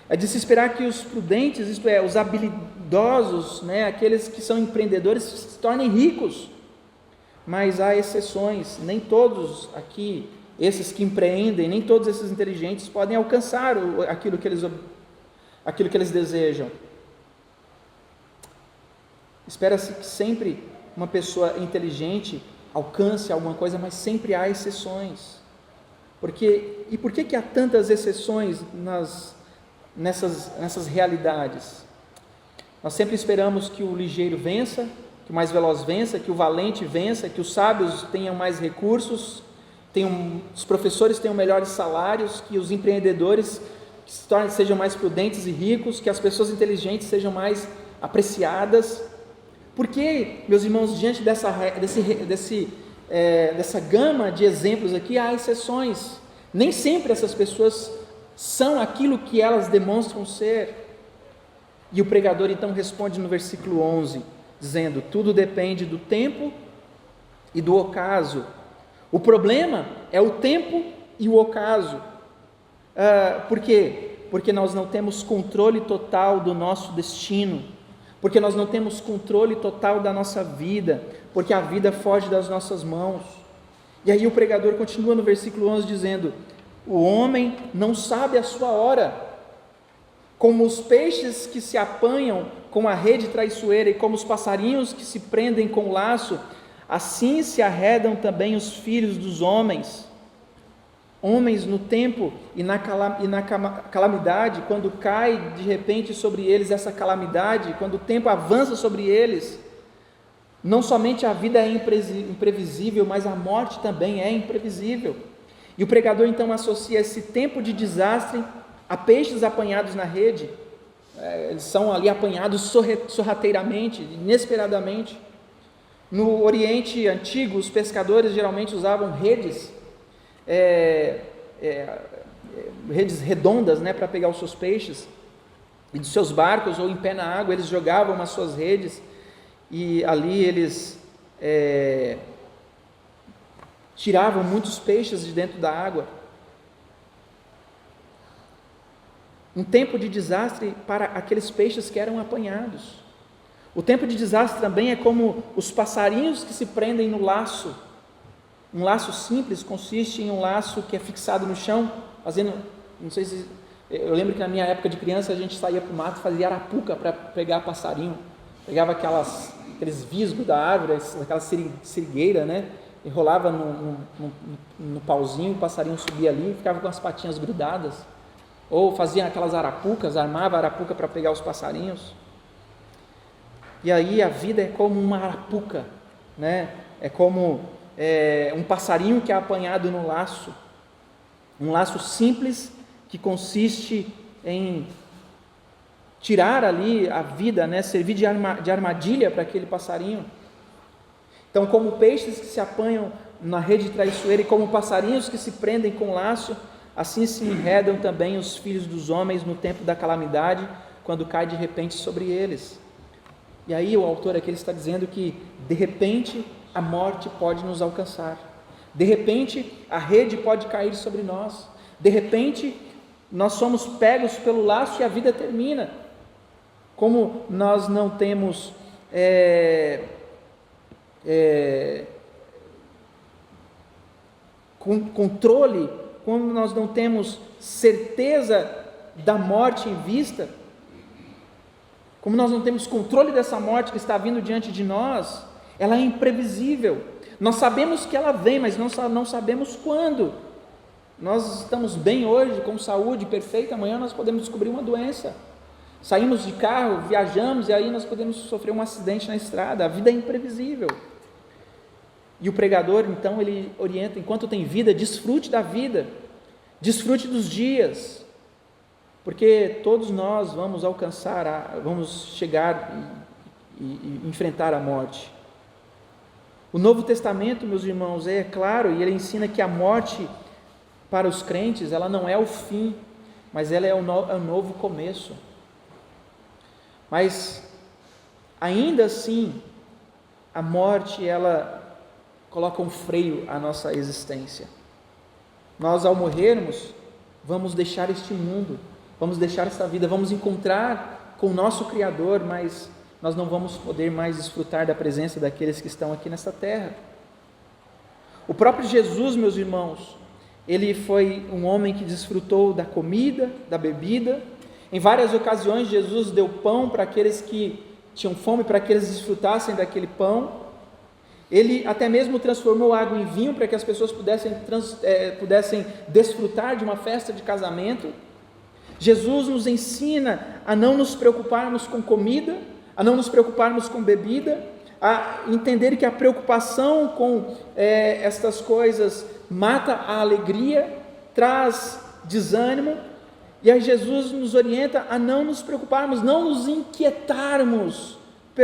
É de se esperar que os prudentes, isto é, os habilidosos, aqueles que são empreendedores, se tornem ricos. Mas há exceções, nem todos aqui, esses que empreendem, nem todos esses inteligentes podem alcançar aquilo que eles desejam. Espera-se que sempre uma pessoa inteligente alcance alguma coisa, mas sempre há exceções. Por que há tantas exceções nessas realidades? Nós sempre esperamos que o ligeiro vença, que o mais veloz vença, que o valente vença, que os sábios tenham mais recursos, os professores tenham melhores salários, que os empreendedores sejam mais prudentes e ricos, que as pessoas inteligentes sejam mais apreciadas. Por que, meus irmãos, diante dessa gama de exemplos aqui, há exceções? Nem sempre essas pessoas são aquilo que elas demonstram ser. E o pregador então responde no versículo 11, dizendo: tudo depende do tempo e do ocaso. O problema é o tempo e o ocaso. Por quê? Porque nós não temos controle total do nosso destino, porque nós não temos controle total da nossa vida, porque a vida foge das nossas mãos. E aí o pregador continua no versículo 11 dizendo: o homem não sabe a sua hora, como os peixes que se apanham com a rede traiçoeira e como os passarinhos que se prendem com o laço, assim se arredam também os filhos dos homens. Homens no tempo e na calamidade, quando cai de repente sobre eles essa calamidade, quando o tempo avança sobre eles, não somente a vida é imprevisível, mas a morte também é imprevisível. E o pregador então associa esse tempo de desastre a peixes apanhados na rede. Eles são ali apanhados sorrateiramente, inesperadamente. No Oriente Antigo, os pescadores geralmente usavam redes, redes redondas, né, para pegar os seus peixes, e dos seus barcos ou em pé na água eles jogavam as suas redes, e ali eles tiravam muitos peixes de dentro da água. Um tempo de desastre para aqueles peixes que eram apanhados. O tempo de desastre também é como os passarinhos que se prendem no laço. Um laço simples consiste em um laço que é fixado no chão, não sei se, eu lembro que na minha época de criança a gente saía para o mato e fazia arapuca para pegar passarinho, pegava aqueles visgos da árvore, aquela sirigueira, né, e rolava no pauzinho, o passarinho subia ali e ficava com as patinhas grudadas, ou fazia aquelas arapucas, armava a arapuca para pegar os passarinhos. E aí a vida é como uma arapuca, né? É como um passarinho que é apanhado no laço, um laço simples que consiste em tirar ali a vida, né? Servir de armadilha para aquele passarinho. Então, como peixes que se apanham na rede traiçoeira e como passarinhos que se prendem com laço, assim se enredam também os filhos dos homens no tempo da calamidade, quando cai de repente sobre eles. E aí o autor aqui está dizendo que de repente a morte pode nos alcançar, de repente a rede pode cair sobre nós, de repente nós somos pegos pelo laço e a vida termina. Como nós não temos controle, como nós não temos certeza da morte em vista, como nós não temos controle dessa morte que está vindo diante de nós, ela é imprevisível. Nós sabemos que ela vem, mas não sabemos quando. Nós estamos bem hoje, com saúde perfeita, amanhã nós podemos descobrir uma doença. Saímos de carro, viajamos e aí nós podemos sofrer um acidente na estrada. A vida é imprevisível. E o pregador, então, ele orienta: enquanto tem vida, desfrute da vida, desfrute dos dias, porque todos nós vamos vamos chegar e enfrentar a morte. O Novo Testamento, meus irmãos, é claro, e ele ensina que a morte para os crentes, ela não é o fim, mas ela é um novo começo. Mas ainda assim, a morte, ela coloca um freio à nossa existência. Nós, ao morrermos, vamos deixar este mundo, vamos deixar essa vida, vamos encontrar com o nosso Criador, mas nós não vamos poder mais desfrutar da presença daqueles que estão aqui nessa terra. O próprio Jesus, meus irmãos, ele foi um homem que desfrutou da comida, da bebida. Em várias ocasiões, Jesus deu pão para aqueles que tinham fome, para que eles desfrutassem daquele pão. Ele até mesmo transformou água em vinho para que as pessoas pudessem desfrutar de uma festa de casamento. Jesus nos ensina a não nos preocuparmos com comida, a não nos preocuparmos com bebida, a entender que a preocupação com estas coisas mata a alegria, traz desânimo. E aí Jesus nos orienta a não nos preocuparmos, não nos inquietarmos,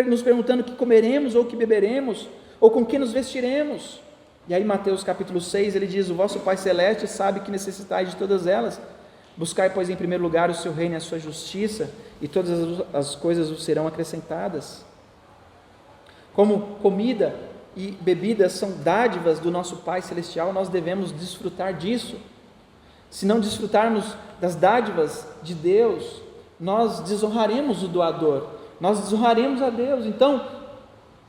nos perguntando o que comeremos ou o que beberemos, ou com que nos vestiremos. E aí Mateus capítulo 6, ele diz: o vosso Pai Celeste sabe que necessitais de todas elas. Buscai, pois, em primeiro lugar o seu reino e a sua justiça, e todas as coisas vos serão acrescentadas. Como comida, e bebida são dádivas do nosso Pai Celestial, nós devemos desfrutar disso. Se não desfrutarmos das dádivas de Deus, nós desonraremos o doador, nós desonraremos a Deus. Então,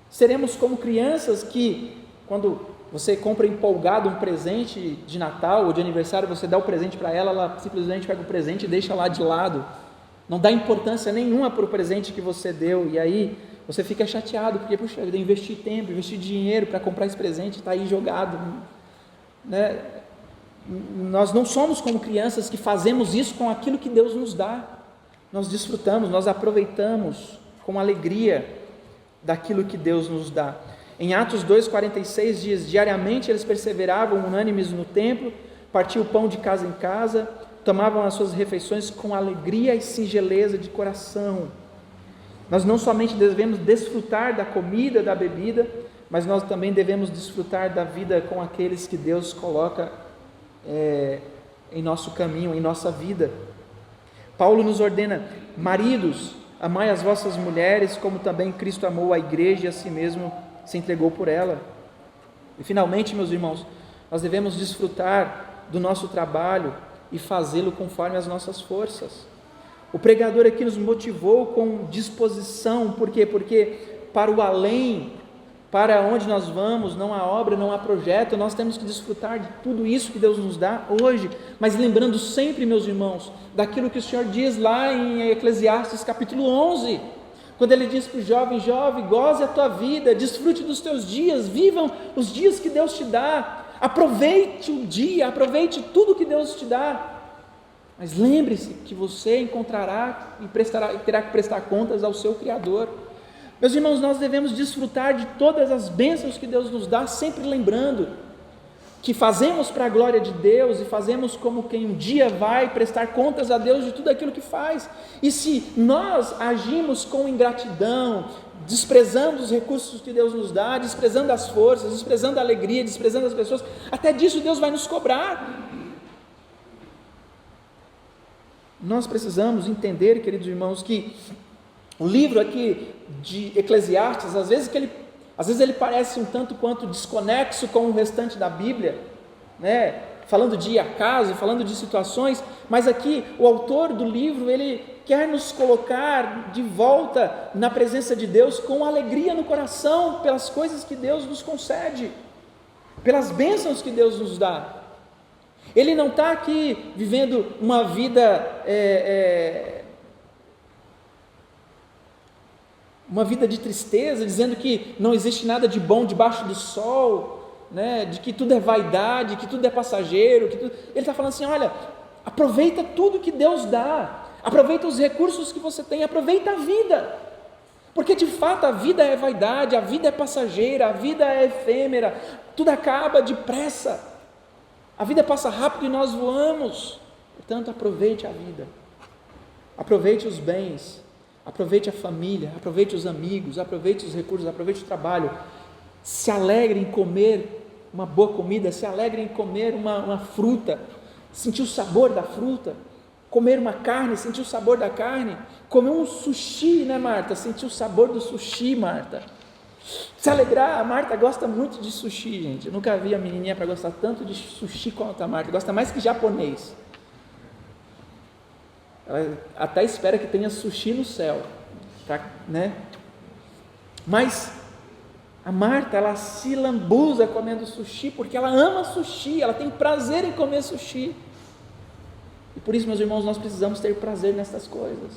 seremos como crianças que, quando você compra empolgado um presente de Natal ou de aniversário, você dá o presente para ela, ela simplesmente pega o presente e deixa lá de lado, não dá importância nenhuma para o presente que você deu, e aí você fica chateado, porque, puxa, eu investi tempo, investi dinheiro para comprar esse presente, está aí jogado, né? Nós não somos como crianças que fazemos isso com aquilo que Deus nos dá, nós desfrutamos, nós aproveitamos com alegria daquilo que Deus nos dá. Em Atos 2,46 diz: diariamente eles perseveravam unânimes no templo, partiam o pão de casa em casa, tomavam as suas refeições com alegria e singeleza de coração. Nós não somente devemos desfrutar da comida, da bebida, mas nós também devemos desfrutar da vida com aqueles que Deus coloca em nosso caminho, em nossa vida. Paulo nos ordena: maridos, amai as vossas mulheres, como também Cristo amou a igreja e a si mesmo se entregou por ela. E finalmente, meus irmãos, nós devemos desfrutar do nosso trabalho e fazê-lo conforme as nossas forças. O pregador aqui nos motivou com disposição, por quê? Porque para o além, para onde nós vamos, não há obra, não há projeto, nós temos que desfrutar de tudo isso que Deus nos dá hoje, mas lembrando sempre, meus irmãos, daquilo que o Senhor diz lá em Eclesiastes capítulo 11, quando Ele diz para o jovem: jovem, goze a tua vida, desfrute dos teus dias, vivam os dias que Deus te dá, aproveite o dia, aproveite tudo que Deus te dá, mas lembre-se que você encontrará e terá que prestar contas ao seu Criador. Meus irmãos, nós devemos desfrutar de todas as bênçãos que Deus nos dá, sempre lembrando que fazemos para a glória de Deus e fazemos como quem um dia vai prestar contas a Deus de tudo aquilo que faz. E se nós agimos com ingratidão, desprezando os recursos que Deus nos dá, desprezando as forças, desprezando a alegria, desprezando as pessoas, até disso Deus vai nos cobrar. Nós precisamos entender, queridos irmãos, que o livro aqui de Eclesiastes, às vezes ele parece um tanto quanto desconexo com o restante da Bíblia, né? Falando de acaso, falando de situações, mas aqui o autor do livro, ele quer nos colocar de volta na presença de Deus com alegria no coração, pelas coisas que Deus nos concede, pelas bênçãos que Deus nos dá. Ele não está aqui vivendo uma vida de tristeza, dizendo que não existe nada de bom debaixo do sol, né? De que tudo é vaidade, que tudo é passageiro, Ele está falando assim: olha, aproveita tudo que Deus dá, aproveita os recursos que você tem, aproveita a vida, porque de fato a vida é vaidade, a vida é passageira, a vida é efêmera, tudo acaba depressa, a vida passa rápido e nós voamos. Portanto, aproveite a vida, aproveite os bens, aproveite a família, aproveite os amigos, aproveite os recursos, aproveite o trabalho, se alegre em comer uma boa comida, se alegre em comer uma fruta, sentir o sabor da fruta, comer uma carne, sentir o sabor da carne, comer um sushi, né, Marta? Sentir o sabor do sushi, Marta. Se alegrar. A Marta gosta muito de sushi, gente. Eu nunca vi a menininha para gostar tanto de sushi quanto a Marta, gosta mais que japonês. Ela até espera que tenha sushi no céu, né? Mas a Marta, ela se lambuza comendo sushi, porque ela ama sushi, ela tem prazer em comer sushi. E por isso, meus irmãos, nós precisamos ter prazer nessas coisas,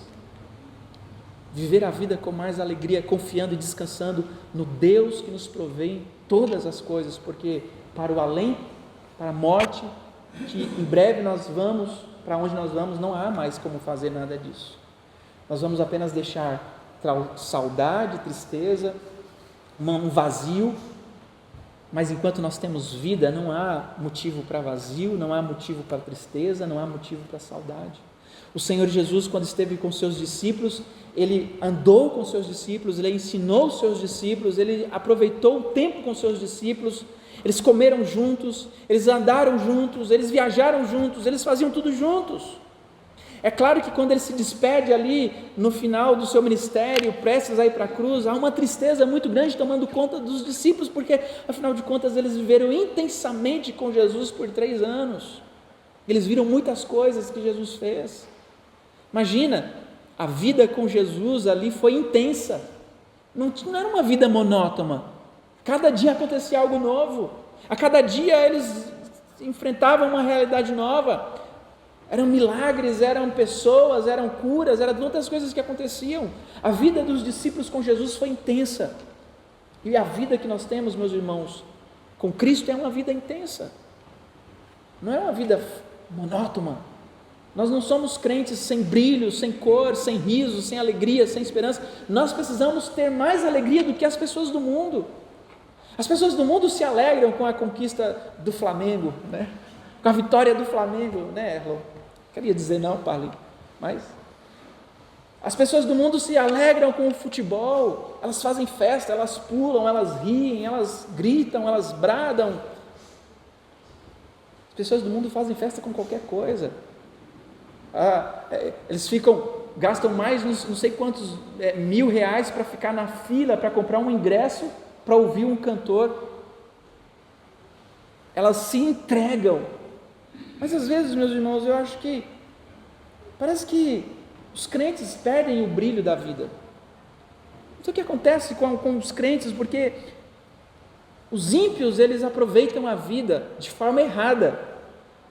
viver a vida com mais alegria, confiando e descansando no Deus que nos provê todas as coisas, porque para o além, para a morte, que em breve nós vamos, para onde nós vamos, não há mais como fazer nada disso. Nós vamos apenas deixar saudade, tristeza, um vazio, mas enquanto nós temos vida, não há motivo para vazio, não há motivo para tristeza, não há motivo para saudade. O Senhor Jesus, quando esteve com seus discípulos, Ele andou com seus discípulos, Ele ensinou os seus discípulos, Ele aproveitou o tempo com seus discípulos, eles comeram juntos, eles andaram juntos, eles viajaram juntos, eles faziam tudo juntos. É claro que quando ele se despede ali no final do seu ministério, prestes a ir para a cruz, há uma tristeza muito grande tomando conta dos discípulos, porque afinal de contas eles viveram intensamente com Jesus por 3 anos. Eles viram muitas coisas que Jesus fez. Imagina, a vida com Jesus ali foi intensa, não era uma vida monótona, cada dia acontecia algo novo, a cada dia eles enfrentavam uma realidade nova, eram milagres, eram pessoas, eram curas, eram tantas coisas que aconteciam. A vida dos discípulos com Jesus foi intensa, e a vida que nós temos, meus irmãos, com Cristo é uma vida intensa, não é uma vida monótona. Nós não somos crentes sem brilho, sem cor, sem riso, sem alegria, sem esperança. Nós precisamos ter mais alegria do que as pessoas do mundo. As pessoas do mundo se alegram com a conquista do Flamengo, né? Com a vitória do Flamengo, né, Erlon? Queria dizer não, Parli, mas as pessoas do mundo se alegram com o futebol, elas fazem festa, elas pulam, elas riem, elas gritam, elas bradam. As pessoas do mundo fazem festa com qualquer coisa. Eles gastam mais não sei quantos R$1.000 para ficar na fila para comprar um ingresso para ouvir um cantor. Elas se entregam, mas às vezes, meus irmãos, eu acho que parece que os crentes perdem o brilho da vida. Não sei o que acontece com os crentes, porque os ímpios, eles aproveitam a vida de forma errada,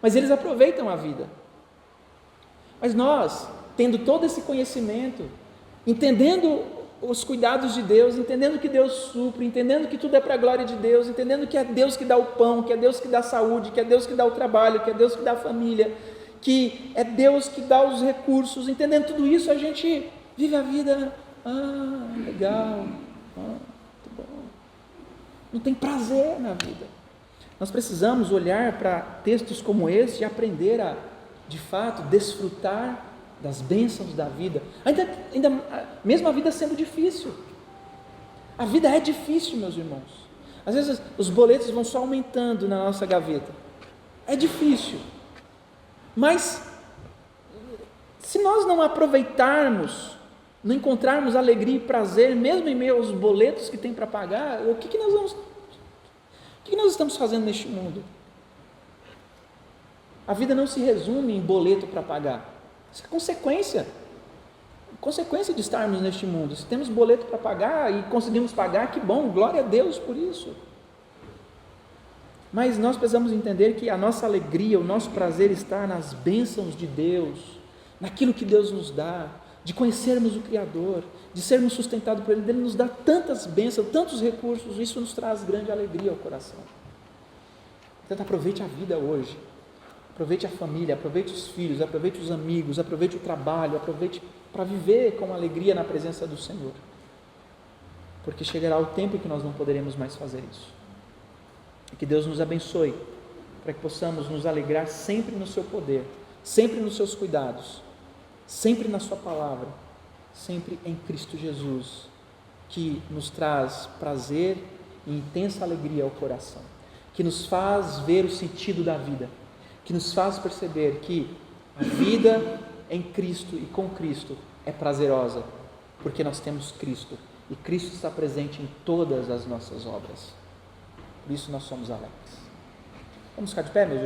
mas eles aproveitam a vida. Mas nós, tendo todo esse conhecimento, entendendo os cuidados de Deus, entendendo que Deus supre, entendendo que tudo é para a glória de Deus, entendendo que é Deus que dá o pão, que é Deus que dá a saúde, que é Deus que dá o trabalho, que é Deus que dá a família, que é Deus que dá os recursos, entendendo tudo isso, a gente vive a vida, legal, muito bom. Não tem prazer na vida. Nós precisamos olhar para textos como esse e aprender a, de fato, desfrutar das bênçãos da vida, ainda mesmo a vida sendo difícil. A vida é difícil, meus irmãos. Às vezes os boletos vão só aumentando na nossa gaveta. É difícil, mas se nós não aproveitarmos, não encontrarmos alegria e prazer, mesmo em meio aos boletos que tem para pagar, o que nós estamos fazendo neste mundo? A vida não se resume em boleto para pagar. Isso é consequência de estarmos neste mundo. Se temos boleto para pagar e conseguimos pagar, que bom, glória a Deus por isso. Mas nós precisamos entender que a nossa alegria, o nosso prazer está nas bênçãos de Deus, naquilo que Deus nos dá, de conhecermos o Criador, de sermos sustentados por Ele. Ele nos dá tantas bênçãos, tantos recursos, isso nos traz grande alegria ao coração. Portanto, aproveite a vida hoje. Aproveite a família, aproveite os filhos, aproveite os amigos, aproveite o trabalho, aproveite para viver com alegria na presença do Senhor. Porque chegará o tempo em que nós não poderemos mais fazer isso. E que Deus nos abençoe, para que possamos nos alegrar sempre no seu poder, sempre nos seus cuidados, sempre na sua palavra, sempre em Cristo Jesus, que nos traz prazer e intensa alegria ao coração, que nos faz ver o sentido da vida, que nos faz perceber que a vida em Cristo e com Cristo é prazerosa, porque nós temos Cristo, e Cristo está presente em todas as nossas obras. Por isso nós somos alegres. Vamos ficar de pé, meus irmãos?